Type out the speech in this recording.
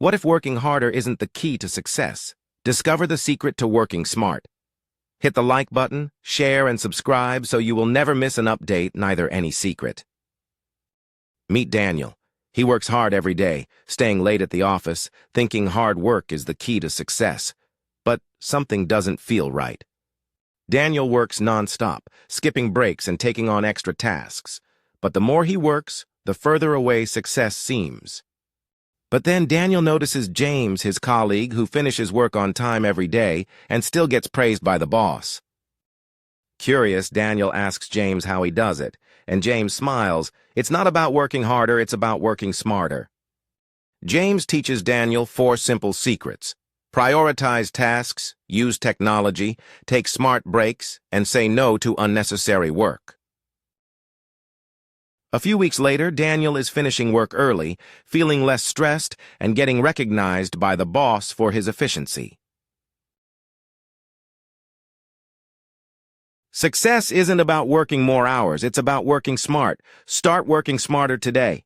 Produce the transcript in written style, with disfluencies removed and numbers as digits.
What if working harder isn't the key to success? Discover the secret to working smart. Hit the like button, share, and subscribe so you will never miss an update, neither any secret. Meet Daniel. He works hard every day, staying late at the office, thinking hard work is the key to success. But something doesn't feel right. Daniel works non-stop, skipping breaks and taking on extra tasks. But the more he works, the further away success seems. But then Daniel notices James, his colleague, who finishes work on time every day and still gets praised by the boss. Curious, Daniel asks James how he does it, and James smiles. It's not about working harder, it's about working smarter. James teaches Daniel 4 simple secrets. Prioritize tasks, use technology, take smart breaks, and say no to unnecessary work. A few weeks later, Daniel is finishing work early, feeling less stressed, and getting recognized by the boss for his efficiency. Success isn't about working more hours, it's about working smart. Start working smarter today.